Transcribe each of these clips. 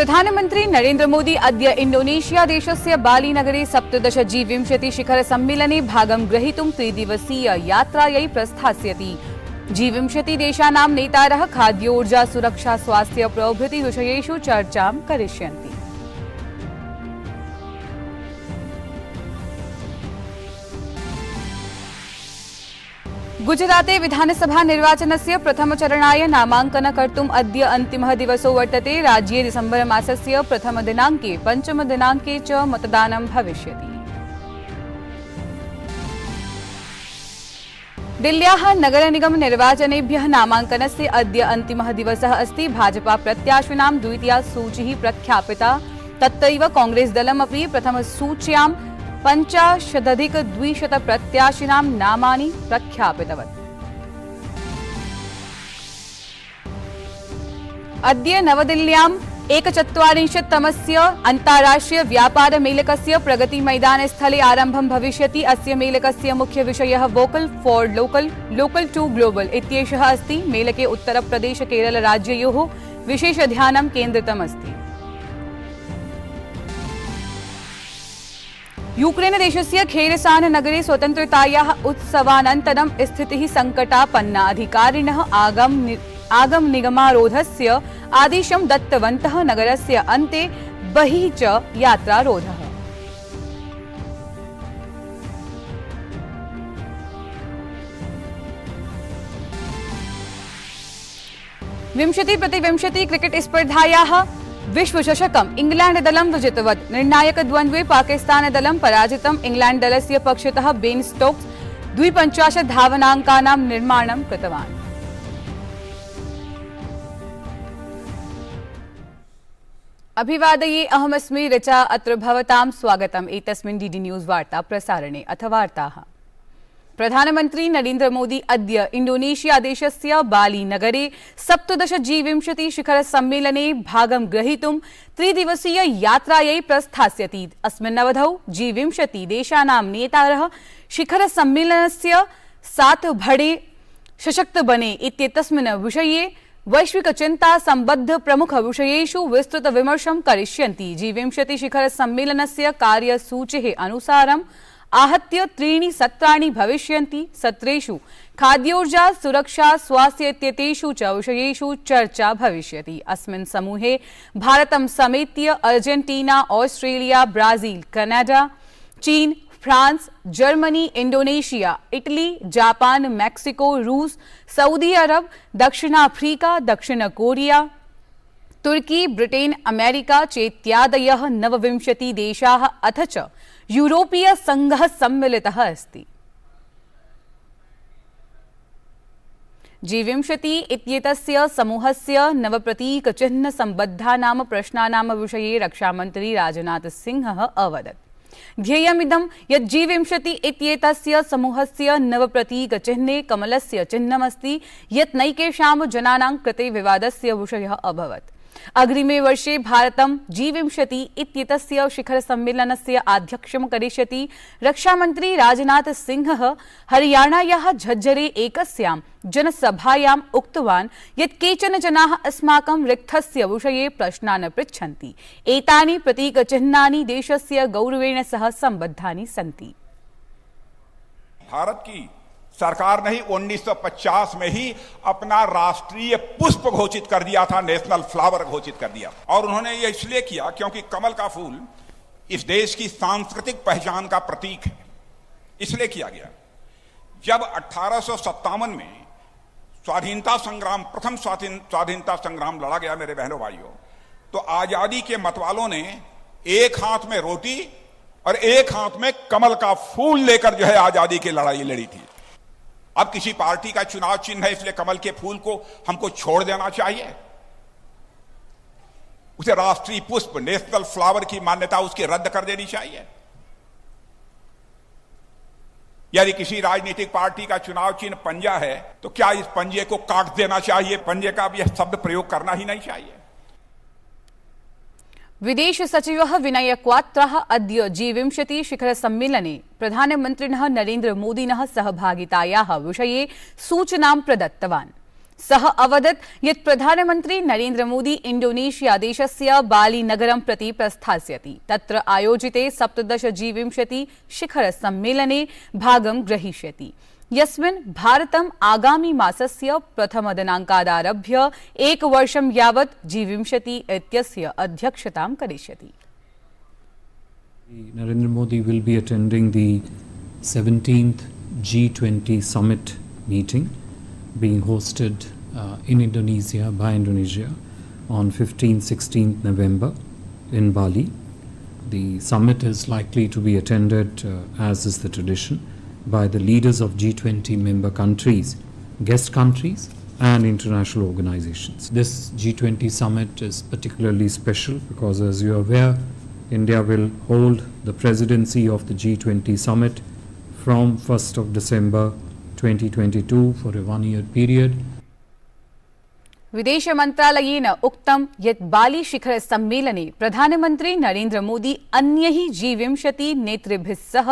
प्रधानमंत्री नरेंद्र मोदी अद्य इंडोनेशिया देशस्य बाली नगरे 17 G20 शिखर सम्मेलने भागं ग्रहीतुं त्रिदिवसीय यात्रायै प्रस्थास्यति। G20 देशानां नेतारः खाद्योर्जा सुरक्षा स्वास्थ्य प्रभृति विषयेषु चर्चां करिष्यन्ति। गुजराते विधानसभा निर्वाचनस्य प्रथमचरणाय नामाङ्कन कर्तुम् अद्य अन्तिमः दिवसो वर्तते। राज्ये डिसेम्बर मासस्य प्रथमदिनाङ्के पञ्चमदिनाङ्के च मतदानं भविष्यति। दिल्ल्याः नगरनिगम निर्वाचनेभ्यः नामाङ्कनस्य अद्य अन्तिमः दिवसः अस्ति। भाजपा प्रत्याशिनां द्वितीया सूचिः प्रख्यापिता। तत्रैव कांग्रेस दलमपि प्रथमसूच्यां 50,200 प्रत्याशिनां नामानि प्रख्यापितवत्। अद्य नवदिल्ल्यां 41तमस्य अन्ताराष्ट्रिय व्यापार मेलकस्य प्रगति मैदान स्थले आरम्भं भविष्यति। अस्य मेलकस्य मुख्य विषयः vocal for local, local to global इत्येषः अस्ति। मेलके उत्तरप्रदेश केरल राज्ययोः विशेष ध्यानं केन्द्रितमस्ति। यूक्रेन देशस्य खेरसान नगरे स्वतन्त्रतायाः उत्सवानन्तरं स्थितिः सङ्कटापन्ना। अधिकारिणः आगम निगमारोधस्य आदेशं दत्तवन्तः। नगरस्य अन्ते बहिः च यात्रारोधः। विंशति क्रिकेट स्पर्धायाः विश्वचषकम् इंग्लैंड दलं विजितवत्। निर्णायकद्वन्द्वे पाकिस्तान दलं पराजितम्। इंग्लैंड दलस्य पक्षतः बेन स्टोक्स 52 धावनाङ्कानां निर्माणं कृतवान्। अभिवादये, अहमस्मि ऋचा। अत्र भवतां स्वागतम् एतस्मिन् डीडी न्यूज वार्ता प्रसारणे। अथ वार्ताः। प्रधानमंत्री नरेंद्र मोदी अद्य इंडोनेशिया देशस्य बाली नगरे 17 G20 शिखर सम्मेलने भागं ग्रहीतुं त्रिदिवसीय यात्रायै प्रस्थास्यति। अस्मिन् अवधौ G20 देशानां नेतारः शिखर सम्मेलनस्य सात् भड़े सशक्त बने इत्येतस्मिन् विषये वैश्विक चिंता संबद्ध प्रमुख विषयेषु विस्तृत विमर्शं करिष्यन्ति। G20 शिखर सम्मेलनस्य कार्यसूचेः अनुसारं आहत्य 3 सत्राणि भविष्यन्ति। सत्रेषु खाद्योर्जा सुरक्षा स्वास्थ्य इत्येतेषु च विषयेषु चर्चा भविष्यति। अस्मिन् समूहे भारतं समेत्य अर्जेंटीना, ऑस्ट्रेलिया, ब्राजील, कनाडा, चीन, France, Germany, Indonesia, Italy, Japan, Mexico, रूस, सऊदी अरब, दक्षिण अफ्रीका, दक्षिण कोरिया, तुर्की, ब्रिटेन, अमेरिका चेत्यादयः 29 देशाः अथ च यूरोपीय संघः सम्मिलितः अस्ति। G20 इत्येतस्य समूहस्य नवप्रतीकचिह्न सम्बद्धानां प्रश्नानां विषये रक्षामन्त्री राजनाथ सिंहः अवदत्। ध्येयमिदं यत् G20 इत्येतस्य समूहस्य नवप्रतीकचिह्ने कमलस्य चिह्नमस्ति, यत् नैकेषां जनानां कृते विवादस्य विषयः अभवत्। अग्रिमे वर्षे भारतं G20 इत्येतस्य शिखर सम्मेलनस्य आध्यक्ष्यं करिष्यति। रक्षामन्त्री राजनाथ सिंहः हरियाणायाः झज्जरे एकस्यां जनसभायाम् उक्तवान् यत् केचन जनाः अस्माकं रिक्थस्य विषये प्रश्नान् पृच्छन्ति। एतानि प्रतीकचिह्नानि देशस्य गौरवेण सह सम्बद्धानि सन्ति। भारत की सरकार ने ही 1950 में ही अपना राष्ट्रीय पुष्प घोषित कर दिया था, नेशनल फ्लावर घोषित कर दिया। और उन्होंने ये इसलिए किया क्योंकि कमल का फूल इस देश की सांस्कृतिक पहचान का प्रतीक है, इसलिए किया गया। जब 1857 में प्रथम स्वाधीनता संग्राम लड़ा गया मेरे बहनों भाइयों, तो आजादी के मतवालों ने एक हाथ में रोटी और एक हाथ में कमल का फूल लेकर जो है आजादी की लड़ाई लड़ी थी। अब किसी पार्टी का चुनाव चिन्ह है, इसलिए कमल के फूल को हमको छोड़ देना चाहिए? उसे राष्ट्रीय पुष्प, नेशनल फ्लावर की मान्यता उसकी रद्द कर देनी चाहिए? यदि किसी राजनीतिक पार्टी का चुनाव चिन्ह पंजा है, तो क्या इस पंजे को काट देना चाहिए? पंजे का भी शब्द प्रयोग करना ही नहीं चाहिए। विदेश सचिवः विनय क्वात्रः अद्य G20 शिखर सम्मेलने प्रधानमन्त्रिणः नरेंद्र मोदिनः सहभागितायाः विषये सूचनां प्रदत्तवान्। सः अवदत् यत् प्रधानमन्त्री नरेन्द्र मोदी इण्डोनेशिया देशस्य बाली नगरं प्रति प्रस्थास्यति। तत्र आयोजिते 17 G20 शिखर सम्मेलने भागं ग्रहीष्यति, यस्मिन् भारतम् आगामी मासस्य प्रथमदिनाङ्कादारभ्य एकवर्षं यावत् G20 इत्यस्य अध्यक्षतां करिष्यति। Narendra Modi will be attending the 17th G20 summit meeting being hosted in Indonesia by Indonesia on 15-16th November in Bali. The summit is likely to be attended, as is the tradition, by the leaders of G20 member countries, guest countries and international organizations. This G20 summit is particularly special because, as you are aware, India will hold the presidency of the G20 summit from 1st of December 2022 for a one-year period. विदेश मन्त्रालयेन उक्तं यत् बाली शिखर सम्मेलने प्रधानमन्त्री नरेन्द्र मोदी अन्यैः G20 नेतृभिः सह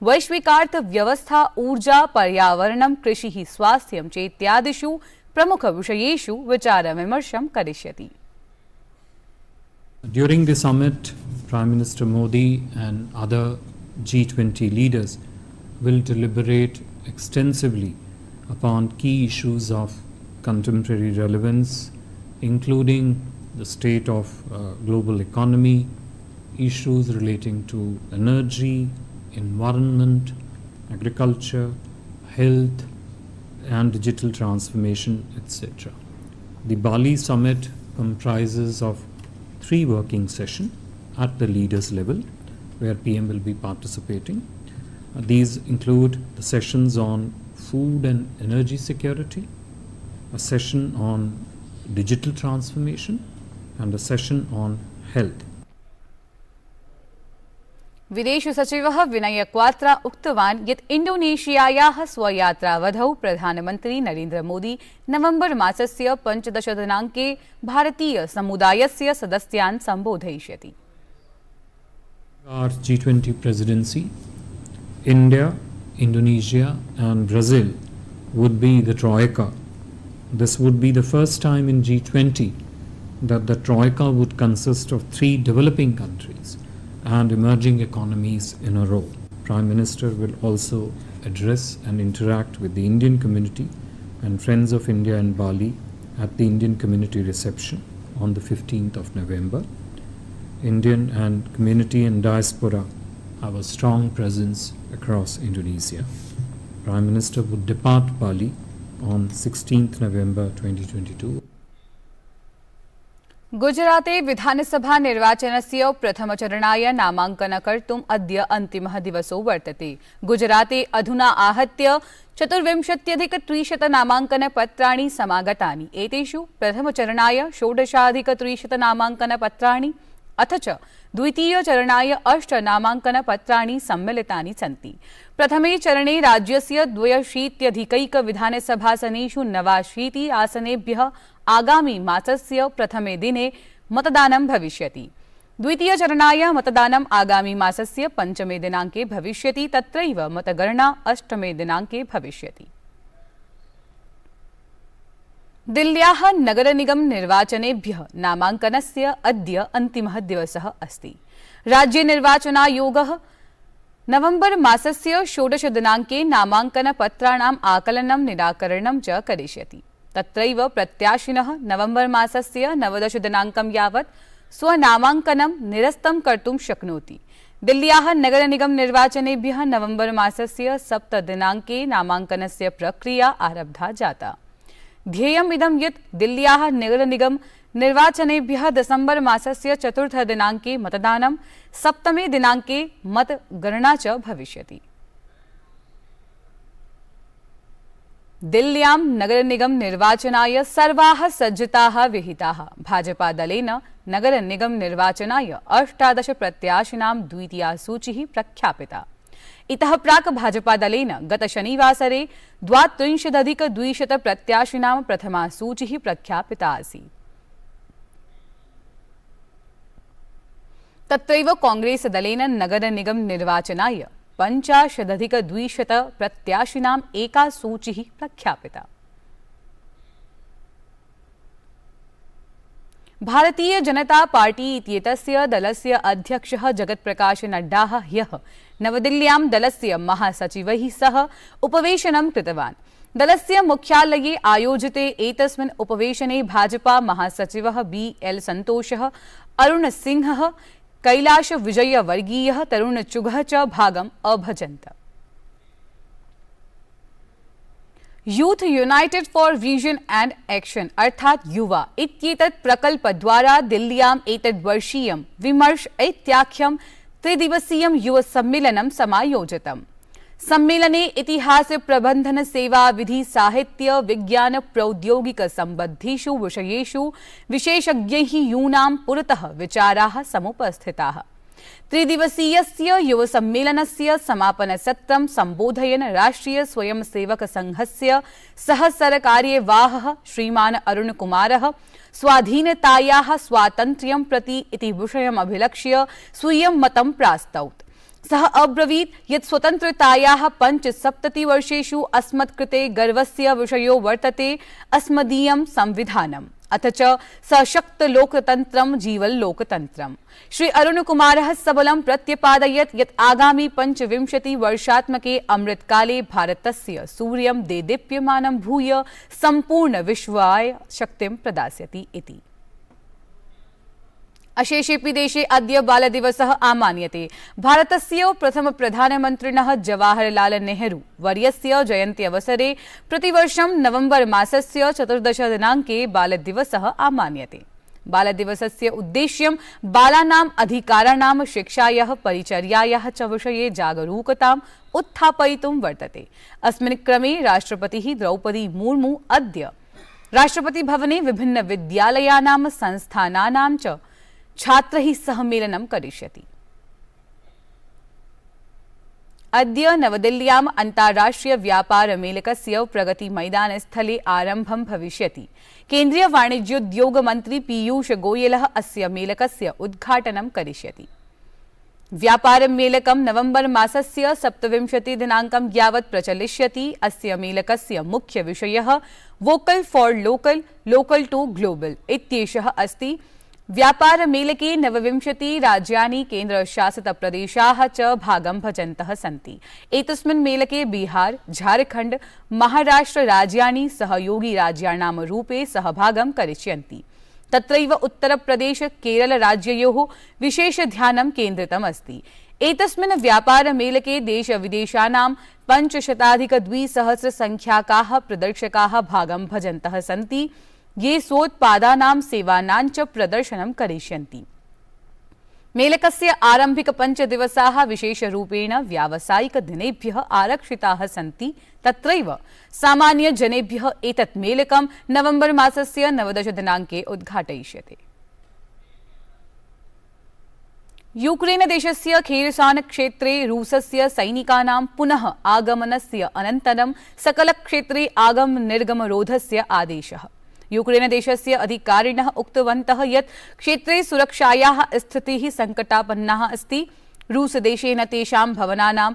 वैश्विकार्थव्यवस्था, ऊर्जा, पर्यावरणं, कृषिः, स्वास्थ्यं चेत्यादिषु प्रमुखविषयेषु विचारविमर्शं करिष्यति। During the summit, Prime Minister Modi and other G20 leaders will deliberate extensively upon key issues of contemporary relevance, including the state of global economy, issues relating to energy, environment, agriculture, health and digital transformation, etc. The Bali summit comprises of 3 working sessions at the leaders level where PM will be participating. These include the sessions on food and energy security, a session on digital transformation and a session on health. विदेश सचिवः विनय क्वात्रा उक्तवान् यत् इण्डोनेशियायाः स्वयात्रावधौ प्रधानमन्त्री नरेन्द्र मोदी नवम्बर मासस्य 15 दिनाङ्के भारतीय समुदायस्य सदस्यान् सम्बोधयिष्यति। Our G20 presidency, India, Indonesia and Brazil would be the troika. This would be the first time in G20 that the troika would consist of 3 developing countries and emerging economies in a row. Prime Minister will also address and interact with the Indian community and Friends of India in Bali at the Indian community reception on the 15th of November. Indian and community and diaspora have a strong presence across Indonesia. Prime Minister would depart Bali on 16th November 2022. गुजराते विधानसभा निर्वाचनस्य प्रथमचरणाय नामाङ्कन कर्तुम् अद्य अन्तिमः दिवसो वर्तते। गुजराते अधुना आहत्य 24,300 नामाङ्कनपत्राणि समागतानि। एतेषु प्रथमचरणाय 16,300 नामाङ्कनपत्राणि अथ च द्वितीयचरणाय 8 नामाङ्कनपत्राणि सम्मिलितानि सन्ति। प्रथमे चरणे राज्यस्य 82 विधानसभासनेषु 89 आसनेभ्यः आगामी मासस्य प्रथमे दिने मतदानं भविष्यति। द्वितीयचरणाय मतदानम् आगामी मासस्य 5मे दिनाङ्के भविष्यति। तत्रैव मतगणना 8मे दिनाङ्के भविष्यति। दिल्ल्याः नगरनिगम निर्वाचनेभ्यः नामाङ्कनस्य अद्य अन्तिमः दिवसः अस्ति। राज्य निर्वाचनायोगः नवम्बर मासस्य 16 दिनाङ्के नामाङ्कनपत्राणाम् आकलनं निराकरणं च करिष्यति। तत्रैव प्रत्याशिनः नवम्बर मासस्य 19 दिनाङ्कं यावत् स्वनामाङ्कनं निरस्तं कर्तुं शक्नोति। दिल्ल्याः नगरनिगम निर्वाचनेभ्यः नवम्बर मासस्य 7 दिनाङ्के नामाङ्कनस्य प्रक्रिया आरब्धा जाता। ध्येयम् इदं यत् दिल्ल्याः नगरनिगम निर्वाचनेभ्यः दिसम्बर मासस्य 4 दिनाङ्के मतदानं, 7मे दिनाङ्के मतगणना च भविष्यति। दिल्ल्यां नगरनिगम निर्वाचनाय सर्वाः सज्जताः विहिताः। भाजपा दलेन नगरनिगम निर्वाचनाय 18 प्रत्याशिनां द्वितीया सूचिः प्रख्यापिता। इतः प्राक् भाजपा दलेन गत शनिवासरे 32,200 प्रत्याशिनां प्रथमा सूचिः प्रख्यापिता आसीत्। तत्रैव कांग्रेस दलेन नगरनिगम निर्वाचनाय 50,200 प्रत्याशिनाम् एका सूचिः प्रख्यापिता। भारतीय जनता पार्टी इत्येतस्य दलस्य अध्यक्षः जगत्प्रकाश नड्डा ह्यः नवदिल्ल्यां दलस्य महासचिवैः सह उपवेशनं कृतवान्। दलस्य मुख्यालये आयोजिते एतस्मिन् उपवेशने भाजपा महासचिवः BL सन्तोषः, अरुण सिंहः, कैलाश विजयवर्गीयः, तरुण चुघः च भागम् अभजन्त। Youth united for vision and action अर्थात युवा इत्येतत् प्रकल्पद्वारा दिल्ल्याम् एतद्वर्षीयं विमर्श इत्याख्यं त्रिदिवसीयं युव सम्मेलनं समायोजितम्। सम्मेलने इतिहास, प्रबन्धन, सेवा, विधि, साहित्य, विज्ञान, प्रौद्योगिक सम्बद्धेषु विषयेषु विशेषज्ञैः यूनां पुरतः विचाराः समुपस्थिताः। त्रिदिवसीयस्य युव सम्मेलनस्य समापनसत्रं सम्बोधयन् राष्ट्रिय स्वयंसेवक संघस्य सहसरकार्यवाहः श्रीमान् अरुण कुमारः स्वाधीनतायाः स्वातन्त्र्यं प्रति इति विषयमभिलक्ष्य स्वीयं मतं प्रास्तौत्। सः अब्रवीत् यत् स्वतन्त्रतायाः 75 वर्षेषु अस्मत्कृते गर्वस्य विषयो वर्तते अस्मदीयं संविधानम्, अथ च सशक्त लोकतन्त्रं जीवल्लोकतन्त्रम्। श्री अरुण कुमारः सबलं प्रत्यपादयत् यत् आगामि 25 वर्षात्मके अमृतकाले भारतस्य सूर्यं देदीप्यमानं भूय सम्पूर्ण विश्वाय शक्तिं प्रदास्यति इति। अशेषेऽपि देशे अद्य बालदिवसः आमान्यते। भारतस्य प्रथम प्रधानमन्त्रिणः जवाहरलाल नेहरू वर्यस्य जयन्त्यवसरे प्रतिवर्षं नवम्बर मासस्य 14 दिनाङ्के बालदिवसः आमान्यते। बालदिवसस्य उद्देश्यं बालानाम् अधिकाराणां शिक्षायाः, परिचर्यायाः च विषये जागरूकताम् उत्थापयितुं वर्तते। अस्मिन् क्रमे राष्ट्रपतिः द्रौपदी मुर्मु अद्य राष्ट्रपतिभवने विभिन्न विद्यालयानां संस्थानानां च छात्रैः सह मेलनं करिष्यति। अद्य नवदिल्ल्याम् अन्ताराष्ट्रिय व्यापार मेलकस्य प्रगति मैदानस्थले आरम्भं भविष्यति। केन्द्रीय वाणिज्योद्योग मन्त्री पीयूष गोयलः अस्य मेलकस्य उद्घाटनं करिष्यति। व्यापार मेलकं नवम्बर मासस्य 27 दिनाङ्कं यावत् प्रचलिष्यति। अस्य मेलकस्य मुख्य विषयः vocal for local, local to global इत्येषः अस्ति। व्यापार मेलके 29 राज्यानि, केन्द्रशासित प्रदेशाः च भागं भजन्तः सन्ति। एतस्मिन् मेलके बिहार, झारखण्ड, महाराष्ट्र राज्यानि सहयोगी राज्याणां रूपे सहभागं करिष्यन्ति। तत्रैव उत्तरप्रदेश, केरल राज्ययोः विशेष ध्यानं केन्द्रितम् अस्ति। एतस्मिन् व्यापार मेलके देश-विदेशानां 500-200 संख्याकाः प्रदर्शकाः भागं भजन्तः सन्ति, ये स्वोत्पादानां सेवानां च प्रदर्शनं करिष्यन्ति। मेलकस्य आरम्भिक 5 दिवसाः विशेषरूपेण व्यावसायिक दिनेभ्यः आरक्षिताः सन्ति। तत्रैव सामान्य जनेभ्यः एतत् मेलकं नवम्बर मासस्य 19 दिनाङ्के उद्घाटयिष्यते। यूक्रेन देशस्य खेर्सॉन क्षेत्रे रूसस्य सैनिकानां पुनः आगमनस्य अनन्तरं सकलक्षेत्रे आगम-निर्गमरोधस्य आदेशः। यूक्रेन देशस्य अधिकारिणः उक्तवन्तः यत् क्षेत्रे सुरक्षायाः स्थितिः सङ्कटापन्ना अस्ति। रूसदेशेन तेषां भवनानां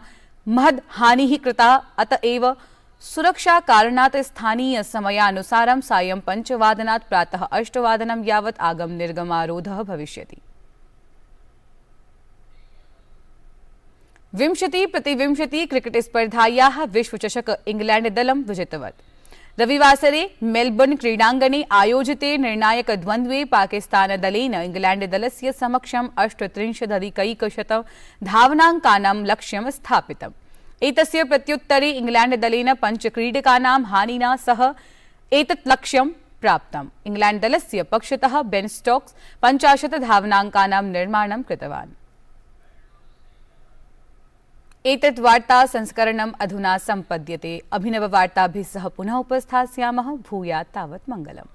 महद् हानिः कृता, अत एव सुरक्षाकारणात् स्थानीयसमयानुसारं सायं 5 वादनात् प्रातः 8 वादनं यावत् आगम-निर्गमारोधः भविष्यति। 20-20 क्रिकेट स्पर्धायाः विश्वचषक इंग्लैंड दलं विजितवत्। रविवासरे मेलबर्न क्रीडाङ्गणे आयोजिते निर्णायकद्वन्द्वे पाकिस्तानदलेन इंग्लैण्डदलस्य समक्षं 38-100 धावनाङ्कानां लक्ष्यं स्थापितम्। एतस्य प्रत्युत्तरे इंग्लैण्डदलेन 5 क्रीडकानां हानिना सह एतत् लक्ष्यं प्राप्तम्। इंग्लैण्डदलस्य पक्षतः बेन स्टोक्स 50 धावनाङ्कानां निर्माणं कृतवान्। एतत् वार्ता संस्करणम् अधुना सम्पद्यते। अभिनववार्ताभिः सह पुनः उपस्थास्यामः। भूयात् तावत् मङ्गलम्।